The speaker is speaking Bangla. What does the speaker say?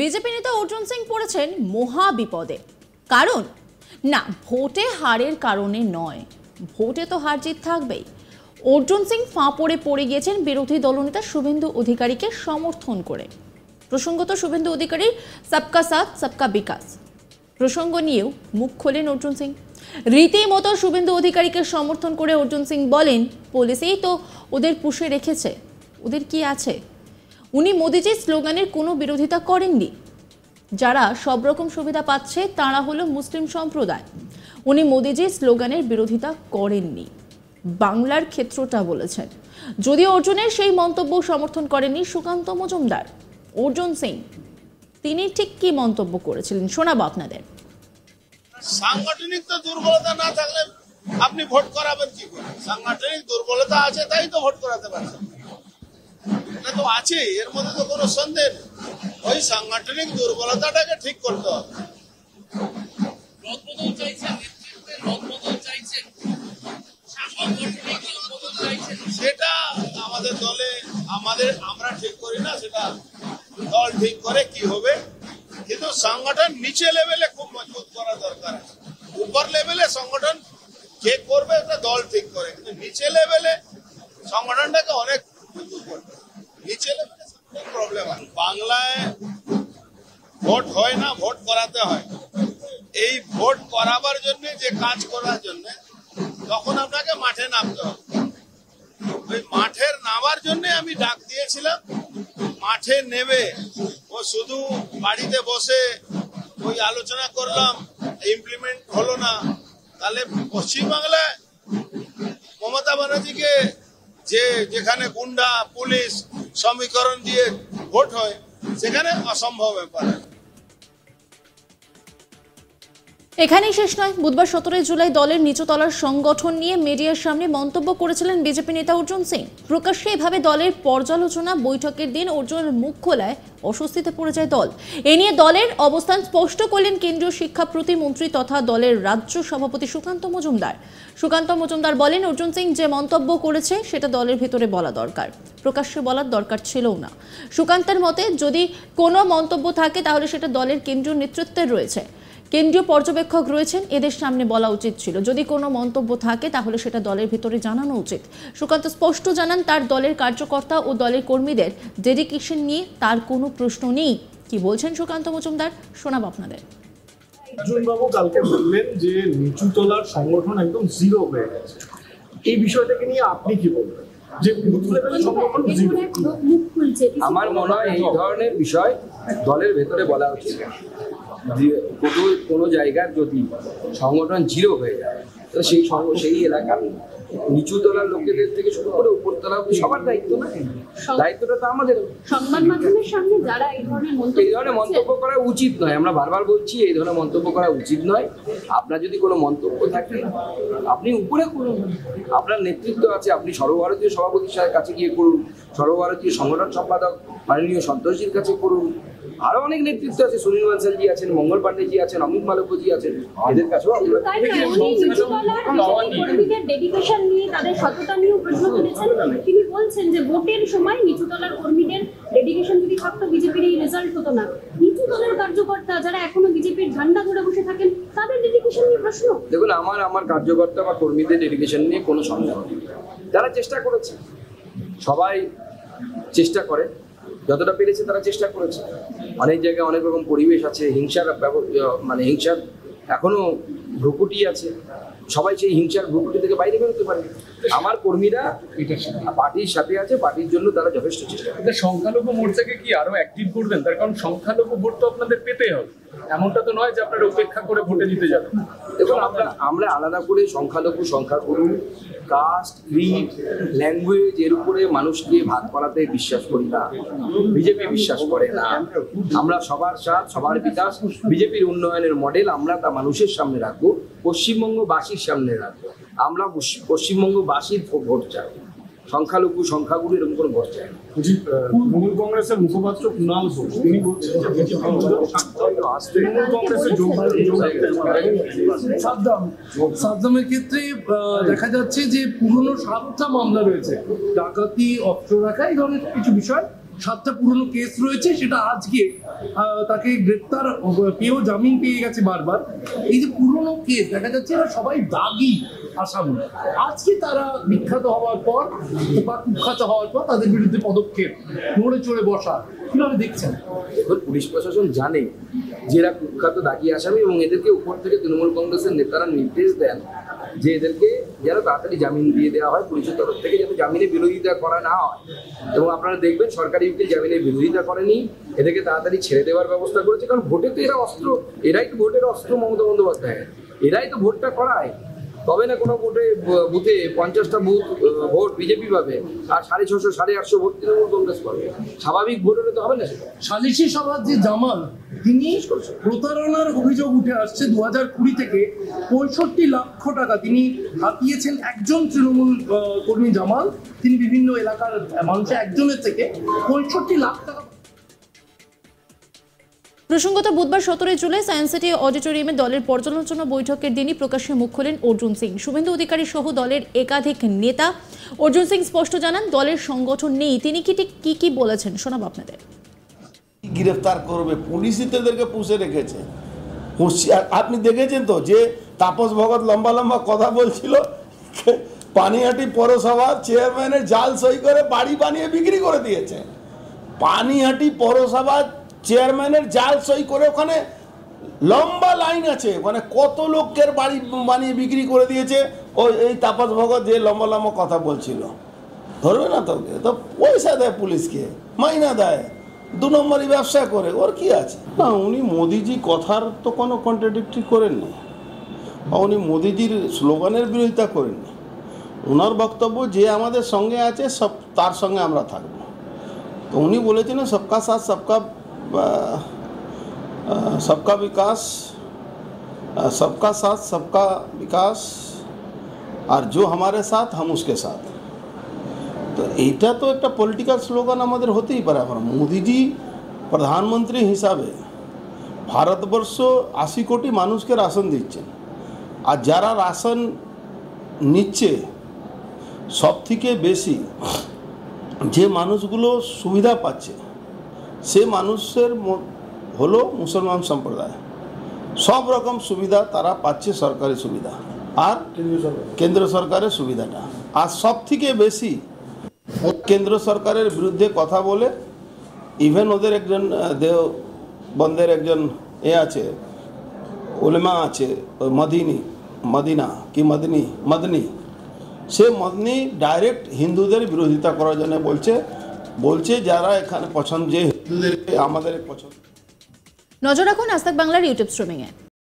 বিজেপি নেতা অর্জুন সিং পড়েছেন মহা বিপদে। কারণ না, ভোটে হারের কারণে নয়, ভোটে তো হার জিত থাকবেই। অর্জুন সিং ফাঁপড়ে পড়ে গিয়েছেন বিরোধী দলনেতা শুভেন্দু অধিকারীকে সমর্থন করে। প্রসঙ্গত শুভেন্দু অধিকারীর সবকা সাথ সবকা বিকাশ প্রসঙ্গ নিয়েও মুখ খোলেন অর্জুন সিং। রীতিমতো শুভেন্দু অধিকারীকে সমর্থন করে অর্জুন সিং বলেন, পুলিশেই তো ওদের পুষে রেখেছে, ওদের কি আছে। উনি মোদিজির স্লোগানের কোনো বিরোধিতা করেননি। যারা সব রকম সুবিধা পাচ্ছে তারা হলো মুসলিম সম্প্রদায়। উনি মোদিজির স্লোগানের বিরোধিতা করেননি, বাংলার ক্ষেত্রটা বলেছেন। যদিও অর্জুনের সেই মন্তব্য সমর্থন করেননি সুকান্ত মজুমদার। অর্জুন সিং তিনি ঠিক কি মন্তব্য করেছিলেন শোনাবো আপনাদের। সাংগঠনিক তো দুর্বলতা না থাকলে আপনি ভোট করাবেন কি করে? সাংগঠনিক দুর্বলতা আছে তাই তো ভোট করাতে পারছেন। এটা তো আছে, এর মধ্যে তো কোনো সন্দেহ নেই। ওই সাংগঠনিক দুর্বলতাটাকে ঠিক করতে হবে। সেটা আমাদের দলে আমরা ঠিক করি না, সেটা দল ঠিক করে কি হবে। কিন্তু সংগঠন নিচে লেভেলে খুব মজবুত করা দরকার। উপর লেভেলে সংগঠন কে করবে এটা দল ঠিক করে, কিন্তু নিচে লেভেলে সংগঠনটাকে অনেক মজবুত করবে। নিচে লেভেলে প্রবলেম হয়। বাংলায় ভোট হয় না, ভোট করাতে হয়। এই ভোট করাবার জন্য যে কাজ করার জন্য তখন আপনাকে মাঠে নামতে হবে। ওই মাঠের নামার জন্য আমি ডাক দিয়েছিলাম। মাঠে নেবে ও শুধু বাড়িতে বসে ওই আলোচনা করলাম, ইমপ্লিমেন্ট হলো না, তাহলে পশ্চিমবাংলায় মমতা ব্যানার্জিকে যেখানে গুন্ডা পুলিশ সমীকরণ দিয়ে ভোট হয় সেখানে অসম্ভব ব্যাপার। এখানেই শেষ নয়। বুধবার 17 জুলাই দলের নিচতলার সংগঠন নিয়ে মিডিয়ার সামনে মন্তব্য করেছিলেন বিজেপি নেতা অর্জুন সিং। প্রকাশ্যে এভাবে দলের পর্যালোচনা বৈঠকের দিন অর্জুনের মুখ খোলায় অস্বস্তিতে পড়ে যায় দল। এ নিয়ে দলের অবস্থান স্পষ্ট করলেন কেন্দ্রীয় শিক্ষা প্রতিমন্ত্রী তথা দলের রাজ্য সভাপতি সুকান্ত মজুমদার। সুকান্ত মজুমদার বলেন, অর্জুন সিং যে মন্তব্য করেছে সেটা দলের ভেতরে বলা দরকার, প্রকাশ্যে বলার দরকার ছিল না। সুকান্তের মতে যদি কোনো মন্তব্য থাকে তাহলে সেটা দলের কেন্দ্রীয় নেতৃত্বের রয়েছে, কেন্দ্রীয় পর্যবেক্ষক রয়েছেন, এদের সামনে বলা উচিত ছিল। যদি কোনো মন্তব্য থাকে তাহলে সেটা দলের ভিতরে জানানো উচিত। সুকান্ত স্পষ্ট জানান, তার দলের কার্যকর্তা ও দলের কর্মীদের ডেডিকেশন নিয়ে তার কোনো প্রশ্ন নেই। কি বলছেন সুকান্ত মজুমদার শোনাব আপনাদের। অর্জুন বাবু কালকে বললেন যে নিচুতলার সংগঠন একদম জিরো হয়ে গেছে, এই বিষয়টাকে নিয়ে আপনি কি বলবেন? আমার মনে হয় এই ধরনের বিষয় দলের ভেতরে বলা উচিত। কোনো জায়গার যদি সংগঠন জিরো হয়ে যায় তো সেই এলাকার নিচুতলার লোকেদের থেকে শুরু করে উপরতলা সবার দায়িত্ব না, দায়িত্বটা তো আমাদের। সংবাদ মাধ্যমের সামনে যারা এই ধরনের মন্তব্য করা উচিত নয়। আমরা বারবার বলছি এই ধরনের মন্তব্য করা উচিত নয়। আপনার যদি কোনো মন্তব্য থাকে আপনি উপরে করুন, আপনার নেতৃত্ব আছে, আপনি সর্বভারতীয় সভাপতির কাছে গিয়ে করুন, সর্বভারতীয় সংগঠন সম্পাদক মাননীয় সন্তোষজির কাছে করুন, আরো অনেক নেতৃত্ব আছে, সুনীল বানসালজি আছেন, মঙ্গল পান্ডেজি আছেন, অমিত মালব্যজি আছেন, এদের কাছেও ডেডিকেশন নিয়ে তাদের সততা নিয়ে প্রশ্ন তুলেছেন। তিনি বলছেন যে ভোটের সময় নিচুতলার কর্মীদের ডেডিকেশন যদি থাকতো বিজেপির এই রেজাল্ট হতো না। নিচুতলার কার্যকর্তা যারা এখনো বিজেপির ঝান্ডা ধরে বসে থাকেন তাদের ডেডিকেশন নিয়ে প্রশ্ন। দেখুন, আমার কার্যকর্তা বা কর্মীদের ডেডিকেশন নিয়ে কোনো সন্দেহ নেই। যারা চেষ্টা করেছে, সবাই চেষ্টা করে, যতটা পেরেছে তারা চেষ্টা করেছে। অনেক জায়গায় অনেক রকম পরিবেশ আছে, হিংসার এখনো ভ্রুকুটি আছে, সবাই সেই হিংসার ভ্রুকুটি থেকে বাইরে বেরোতে পারে। আমার কর্মীরা পার্টির সাথে আছে, পার্টির জন্য তারা যথেষ্ট চেষ্টা করে। সংখ্যালঘু মোর্চাকে কি আরো অ্যাক্টিভ করবেন? তার কারণ সংখ্যালঘু ভোট তো আপনাদের পেতে হবে, এমনটা তো নয় যে আপনারা উপেক্ষা করে ভোটে দিতে যাবেন। দেখুন, আমরা আলাদা করে সংখ্যালঘু সংখ্যাগুরু কাস্ট ক্রিড ল্যাঙ্গুয়েজ এর উপরে মানুষকে ভাগ করাতে বিশ্বাস করি না, বিজেপি বিশ্বাস করে না। আমরা সবার সাথ সবার বিকাশ, বিজেপির উন্নয়নের মডেল আমরা তা মানুষের সামনে রাখবো, পশ্চিমবঙ্গবাসীর সামনে রাখবো। আমরা পশ্চিমবঙ্গবাসীর ভোট চাই, সংখ্যালঘু সংখ্যাগুরু এরকম কোনো ভোট চাই। তৃণমূল কংগ্রেসের মুখপাত্র কুণাল ঘোষ তিনি বলছেন সাদ্দামের ক্ষেত্রে দেখা যাচ্ছে যে পুরনো 7টা মামলা রয়েছে, ডাকাতি, অস্ত্র রাখা, এই ধরনের কিছু বিষয় 7টা পুরনো কেস রয়েছে, সেটা আজকে তাকে গ্রেপ্তার পেয়েও জামিন পেয়ে গেছে বারবার। এই যে পুরনো কেস, দেখা যাচ্ছে এরা সবাই দাগি আসামি। আজকে তারা বিখ্যাত হওয়ার পর বা কুখ্যাত হওয়ার পর তাদের বিরুদ্ধে পদক্ষেপ, নড়ে চড়ে বসা, কিভাবে দেখছেন? এবার পুলিশ প্রশাসন জানে যে এরা কুখ্যাত দাগি আসামি এবং এদেরকে উপর থেকে তৃণমূল কংগ্রেসের নেতারা নির্দেশ দেন যে এদেরকে যেন তাড়াতাড়ি জামিন দিয়ে দেওয়া হয়, পুলিশের তরফ থেকে যাতে জামিনের বিরোধিতা করা না হয়। এবং আপনারা দেখবেন সরকারি উকিল জামিনের বিরোধিতা করেনি, এদেরকে তাড়াতাড়ি ছেড়ে দেওয়ার ব্যবস্থা করেছে। কারণ ভোটে তো এরা অস্ত্র, এরাই তো ভোটের অস্ত্র মমতা বন্দ্যোপাধ্যায়, এরাই তো ভোটটা করায়। তবে না কোনো বুথে 50টা ভোট বিজেপি পাবে আর 650 850 ভোট তৃণমূল কংগ্রেস পাবে। স্বাভাবিক ভোট হলে তো হবে না সেটা। সালিশি সভার যে জামাল, তিনি প্রতারণার অভিযোগ উঠে আসছে 2020 থেকে 65 লক্ষ টাকা তিনি হাতিয়েছেন একজন তৃণমূল কর্মী জামাল। তিনি বিভিন্ন এলাকার মানুষের একজনের থেকে 65 লাখ টাকা। প্রসঙ্গত বুধবার 17 জুলাই সায়েন্স সিটি অডিটোরিয়ামে দলের পর্যালোচনা বৈঠকের দিনই প্রকাশ্যে মুখ খোলেন অর্জুন সিং। শুভেন্দু অধিকারী সহ দলের একাধিক নেতা। অর্জুন সিং স্পষ্ট জানান দলের সংগঠন নেই। তিনি কি বলেছেন শোনাব আপনাদের। গ্রেফতার করবে, পুলিশই তাদেরকে পুষে রেখেছে। আপনি দেখেছেন তো যে তাপস ভগত লম্বা লম্বা কথা বলছিল, পানিহাটি পৌরসভার চেয়ারম্যানের জাল সই করে বাড়ি বানিয়ে বিক্রি করে দিয়েছে। পানিহাটি পৌরসভার চেয়ারম্যানের জাল সই করে ওখানে লম্বা লাইন আছে, ওখানে কত লোকের বাড়ি বানিয়ে বিক্রি করে দিয়েছে ওই এই তাপস ভগত যে লম্বা লম্বা কথা বলছিল। ধরবে না তোকে, তো পয়সা দেয় পুলিশকে, মাইনা দেয়, 2 নম্বরই ব্যবসা করে, ওর কি আছে? না, উনি মোদিজি কথার তো কোনো কন্ট্রাডিক্টরি করেননি, উনি মোদিজির স্লোগানের বিরোধিতা করেননি। ওনার বক্তব্য যে আমাদের সঙ্গে আছে সব তার সঙ্গে আমরা থাকবো। তো উনি বলেছেন সবকা সাথ सबका विकास, सबका साथ सबका विकास, और जो हमारे साथ हम उसके साथ। তো এইটা তো একটা পলিটিক্যাল স্লোগান আমাদের হতেই পারে। আমরা মোদিজি প্রধানমন্ত্রী হিসাবে ভারতবর্ষ 80 কোটি মানুষকে রাশন দিচ্ছেন, আর যারা রাশন নিচ্ছে সব থেকে বেশি যে মানুষগুলো সুবিধা পাচ্ছে সে মানুষের হলো মুসলমান সম্প্রদায়। সব রকম সুবিধা তারা পাচ্ছে, সরকারি সুবিধা আর কেন্দ্র সরকারের সুবিধাটা। আর সব থেকে বেশি কেন্দ্র সরকারের বিরুদ্ধে কথা বলে, ইভেন ওদের একজন দেওবন্দের একজন আছে, উলেমা আছে, মদনী, সে মদনী ডাইরেক্ট হিন্দুদের বিরোধিতা করার জন্য বলছে যারা এখানে পছন্দ, যে হিন্দুদেরকে আমাদের পছন্দ। নজর রাখুন আজ তাক বাংলার ইউটিউব স্ট্রিমিংয়ে।